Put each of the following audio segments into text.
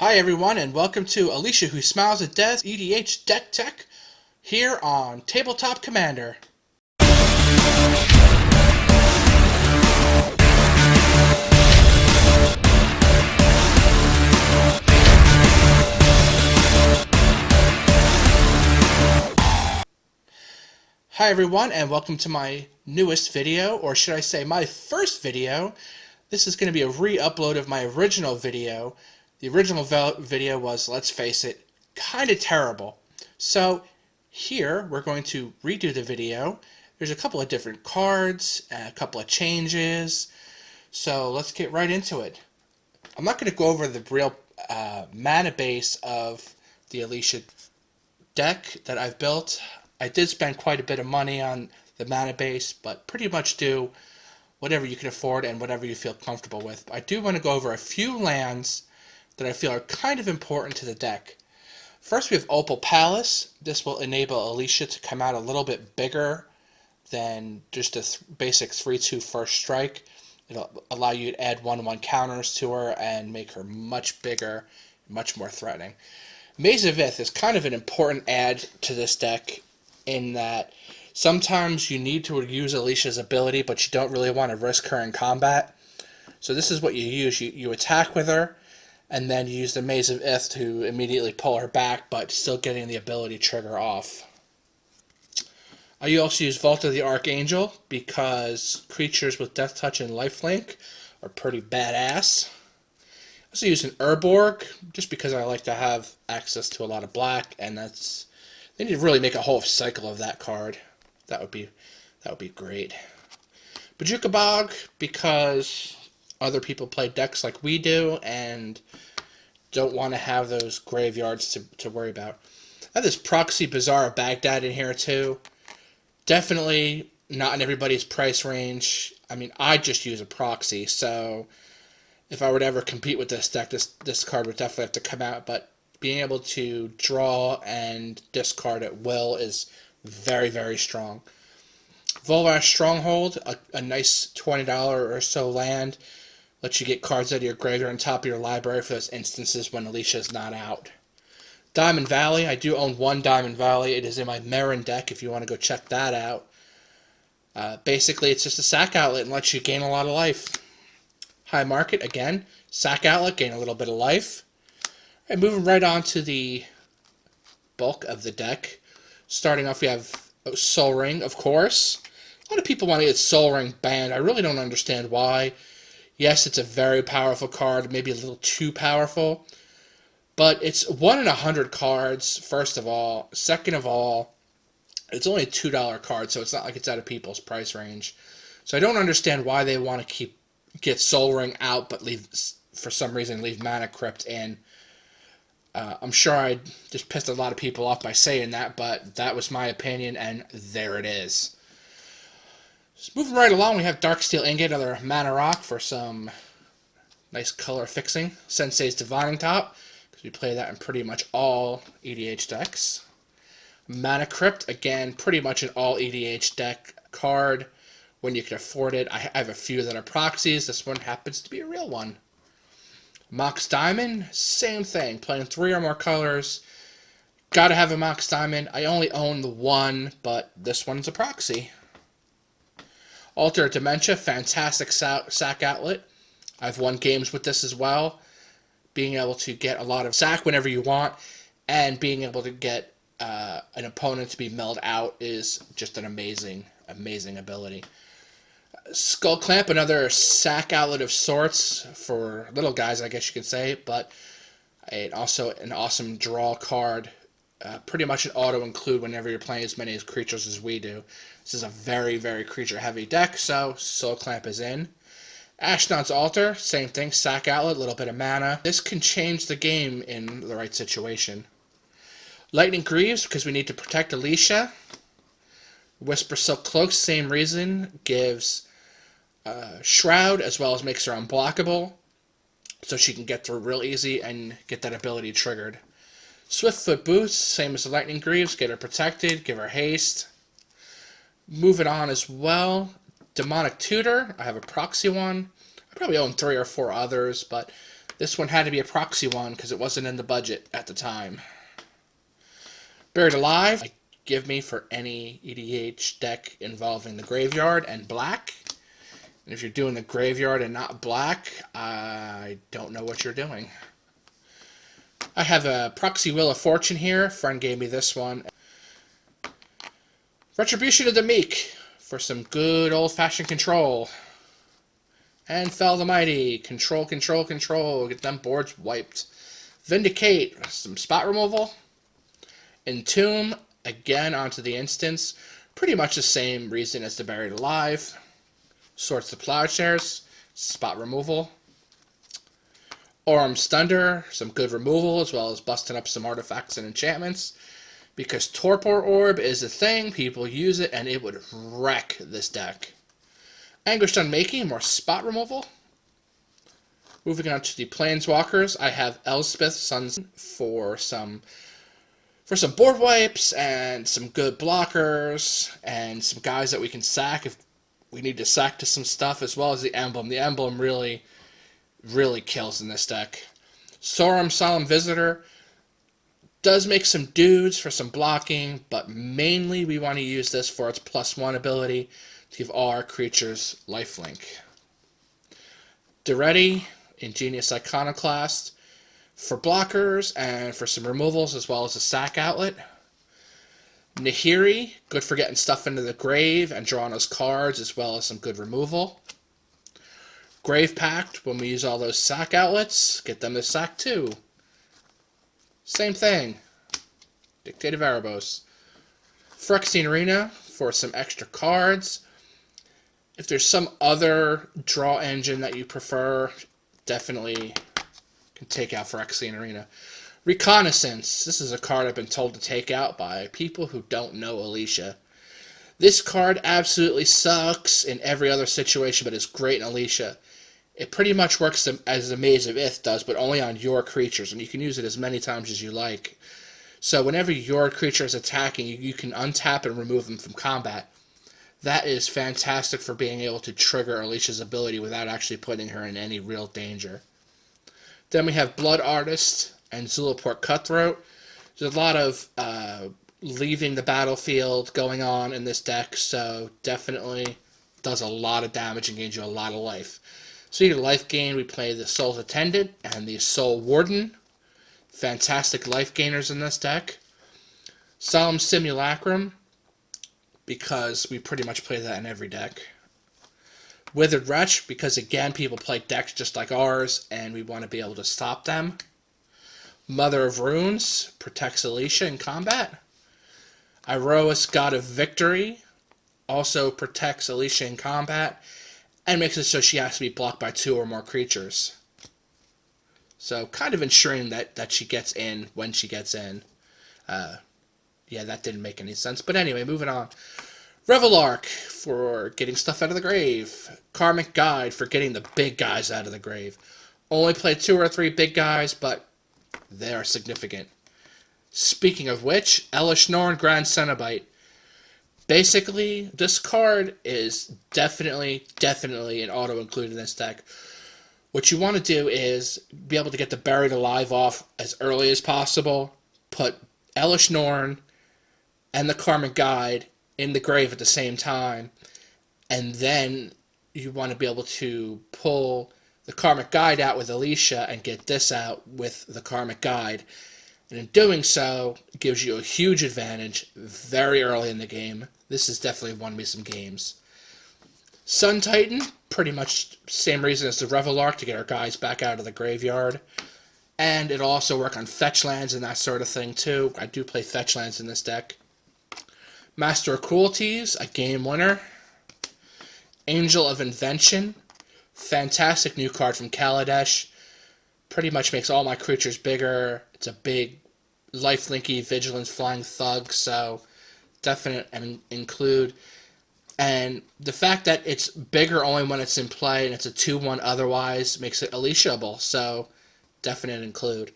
Hi everyone, and welcome to Alesha Who Smiles at Death EDH Deck Tech here on Tabletop Commander. Hi everyone, and welcome to my newest video, or should I say my first video. This is going to be a re-upload of my original video. The original video was, let's face it, kind of terrible. So here we're going to redo the video. There's a couple of different cards, a couple of changes. So let's get right into it. I'm not going to go over the real mana base of the Alesha deck that I've built. I did spend quite a bit of money on the mana base, but pretty much do whatever you can afford and whatever you feel comfortable with. I do want to go over a few lands that I feel are kind of important to the deck. First, we have Opal Palace. This will enable Alesha to come out a little bit bigger than just a basic 3/2 first strike. It'll allow you to add 1/1 counters to her and make her much bigger, much more threatening. Maze of Ith is kind of an important add to this deck in that sometimes you need to use Alesha's ability, but you don't really want to risk her in combat. So this is what you use. You attack with her, and then you use the Maze of Ith to immediately pull her back, but still getting the ability trigger off. You also use Vault of the Archangel, because creatures with Death Touch and Lifelink are pretty badass. I also use an Urborg, just because I like to have access to a lot of black, and they need to really make a whole cycle of that card. That would be great. Bajuka Bog, because other people play decks like we do and don't want to have those graveyards to worry about. I have this Proxy Bazaar of Baghdad in here too. Definitely not in everybody's price range. I mean, I just use a proxy, so if I were to ever compete with this deck, this card would definitely have to come out, but being able to draw and discard at will is very, very strong. Volrash Stronghold, a nice $20 or so land, lets you get cards out of your graveyard on top of your library for those instances when Alesha's not out. Diamond Valley, I do own one Diamond Valley. It is in my Marin deck if you want to go check that out. Basically, it's just a sack outlet and lets you gain a lot of life. High Market, again, sack outlet, gain a little bit of life. Alright, moving right on to the bulk of the deck. Starting off, we have Sol Ring, of course. A lot of people want to get Sol Ring banned. I really don't understand why. Yes, it's a very powerful card, maybe a little too powerful. But it's 1 in 100 cards, first of all. Second of all, it's only a $2 card, so it's not like it's out of people's price range. So I don't understand why they want to get Sol Ring out, but for some reason leave Mana Crypt in. I'm sure I just pissed a lot of people off by saying that, but that was my opinion, and there it is. Just moving right along, we have Darksteel Ingot, another mana rock for some nice color fixing. Sensei's Divining Top, because we play that in pretty much all EDH decks. Mana Crypt, again, pretty much an all EDH deck card when you can afford it. I have a few that are proxies. This one happens to be a real one. Mox Diamond, same thing. Playing 3 or more colors. Gotta have a Mox Diamond. I only own the one, but this one's a proxy. Altar of Dementia, fantastic sack outlet. I've won games with this as well. Being able to get a lot of sack whenever you want, and being able to get an opponent to be milled out is just an amazing, amazing ability. Skull Clamp, another sack outlet of sorts for little guys, I guess you could say, but also an awesome draw card. Pretty much an auto-include whenever you're playing as many creatures as we do. This is a very, very creature-heavy deck, so Skull Clamp is in. Ashnod's Altar, same thing, sack outlet, little bit of mana. This can change the game in the right situation. Lightning Greaves, because we need to protect Alesha. Whisper Silk Cloak, same reason, gives Shroud, as well as makes her unblockable, so she can get through real easy and get that ability triggered. Swiftfoot Boots, same as the Lightning Greaves, get her protected, give her haste. Moving on as well, Demonic Tutor, I have a proxy one. I probably own 3 or 4 others, but This one had to be a proxy one because it wasn't in the budget at the time. Buried Alive, give me for any EDH deck involving the graveyard and black. And if you're doing the graveyard and not black, I don't know what you're doing. I have a Proxy Wheel of Fortune here. A friend gave me this one. Retribution of the Meek for some good old-fashioned control. And Fell the Mighty. Control, control, control. Get them boards wiped. Vindicate. Some spot removal. Entomb. Again onto the instance. Pretty much the same reason as the Buried Alive. Swords to Plowshares. Spot removal. Orm's Thunder. Some good removal as well as busting up some artifacts and enchantments. Because Torpor Orb is a thing, people use it, and it would wreck this deck. Anguished Unmaking, more spot removal. Moving on to the Planeswalkers, I have Elspeth Sons for some board wipes, and some good blockers, and some guys that we can sack if we need to sack to some stuff, as well as the Emblem. The Emblem really, really kills in this deck. Sorum Solemn Visitor does make some dudes for some blocking, but mainly we want to use this for its +1 ability to give all our creatures lifelink. Duretti, Ingenious Iconoclast, for blockers and for some removals as well as a sack outlet. Nahiri, good for getting stuff into the grave and drawing those cards as well as some good removal. Grave Pact, when we use all those sack outlets, get them to sack too. Same thing. Dictate of Erebos. Phyrexian Arena for some extra cards. If there's some other draw engine that you prefer, definitely can take out Phyrexian Arena. Reconnaissance. This is a card I've been told to take out by people who don't know Alesha. This card absolutely sucks in every other situation, but it's great in Alesha. It pretty much works as the Maze of Ith does, but only on your creatures, and you can use it as many times as you like. So whenever your creature is attacking, you can untap and remove them from combat. That is fantastic for being able to trigger Alesha's ability without actually putting her in any real danger. Then we have Blood Artist and Zulaport Cutthroat. There's a lot of leaving the battlefield going on in this deck, so definitely does a lot of damage and gains you a lot of life. So your life gain, we play the Soul's Attendant and the Soul Warden. Fantastic life gainers in this deck. Solemn Simulacrum, because we pretty much play that in every deck. Withered Wretch, because again, people play decks just like ours, and we want to be able to stop them. Mother of Runes, protects Alesha in combat. Iroas, God of Victory, also protects Alesha in combat, and makes it so she has to be blocked by 2 or more creatures. So, kind of ensuring that she gets in when she gets in. Yeah, that didn't make any sense. But anyway, moving on. Revelark for getting stuff out of the grave. Karmic Guide for getting the big guys out of the grave. Only play 2 or 3 big guys, but they are significant. Speaking of which, Elesh Norn Grand Cenobite. Basically, this card is definitely an auto-include in this deck. What you want to do is be able to get the Buried Alive off as early as possible, put Elesh Norn and the Karmic Guide in the grave at the same time, and then you want to be able to pull the Karmic Guide out with Alesha and get this out with the Karmic Guide. And in doing so, it gives you a huge advantage very early in the game. This has definitely won me some games. Sun Titan, pretty much same reason as the Revelark, to get our guys back out of the graveyard. And it'll also work on fetch lands and that sort of thing too. I do play fetch lands in this deck. Master of Cruelties, a game winner. Angel of Invention, fantastic new card from Kaladesh. Pretty much makes all my creatures bigger. It's a big lifelinky vigilance flying thug, so definite and include. And the fact that it's bigger only when it's in play and it's a 2/1 otherwise makes it Alesha-able, so definite include.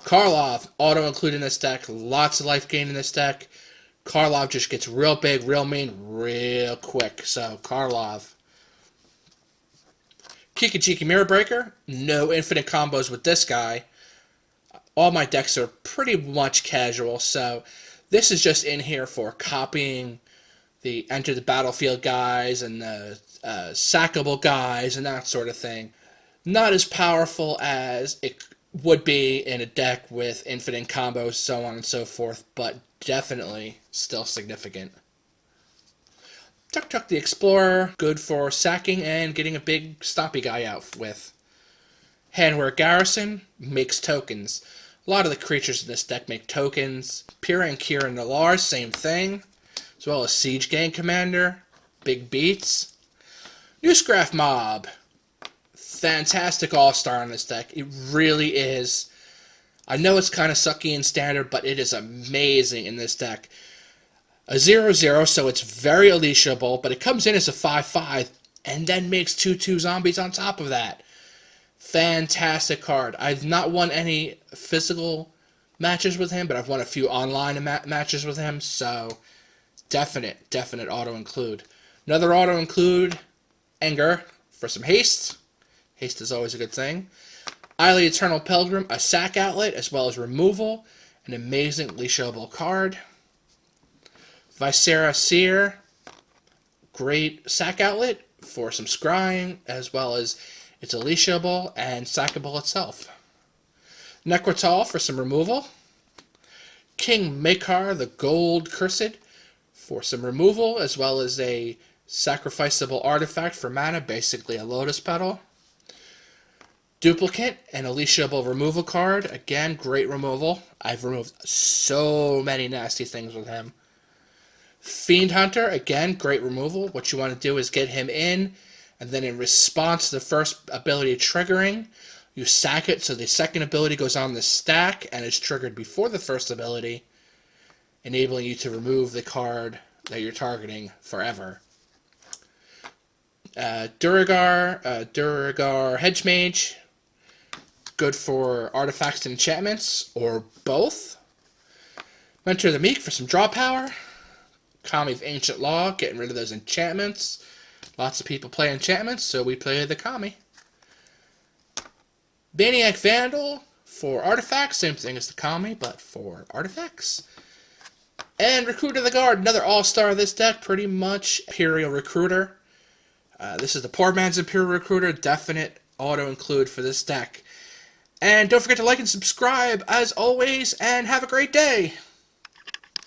Karlov, auto-include in this deck. Lots of life gain in this deck. Karlov just gets real big, real mean, real quick, so Karlov. Kikijiki Mirror Breaker, no infinite combos with this guy. All my decks are pretty much casual, so this is just in here for copying the enter the battlefield guys and the sackable guys and that sort of thing. Not as powerful as it would be in a deck with infinite combos, so on and so forth, but definitely still significant. Tuk Tuk the Explorer, good for sacking and getting a big stompy guy out with. Handwear Garrison makes tokens. A lot of the creatures in this deck make tokens. Pyrrha and Kira Nalar, same thing. As well as Siege Gang Commander, big beats. Newscraft Mob, fantastic all-star on this deck. It really is. I know it's kind of sucky in Standard, but it is amazing in this deck. A 0/0, so it's very Alesha-able, but it comes in as a 5/5, and then makes 2/2 zombies on top of that. Fantastic card. I've not won any physical matches with him, but I've won a few online matches with him, so definite auto-include. Another auto-include, Anger, for some haste. Haste is always a good thing. Ily Eternal Pilgrim, a sack outlet, as well as removal. An amazing Alesha-able card. Viscera Seer, great sack outlet for some scrying, as well as it's Alesha-able and sackable itself. Necrotal for some removal. King Makar, the Gold Cursed, for some removal, as well as a sacrificeable artifact for mana, basically a Lotus Petal. Duplicate, an Alesha-able removal card. Again, great removal. I've removed so many nasty things with him. Fiend Hunter, again, great removal. What you want to do is get him in, and then in response to the first ability triggering, you sack it so the second ability goes on the stack and is triggered before the first ability, enabling you to remove the card that you're targeting forever. Duragar Hedgemage, good for artifacts and enchantments, or both. Mentor the Meek for some draw power. Kami of Ancient Law, getting rid of those enchantments. Lots of people play enchantments, so we play the Kami. Maniac Vandal for artifacts, same thing as the Kami, but for artifacts. And Recruiter of the Guard, another all-star of this deck, pretty much Imperial Recruiter. This is the poor man's Imperial Recruiter, definite auto-include for this deck. And don't forget to like and subscribe, as always, and have a great day!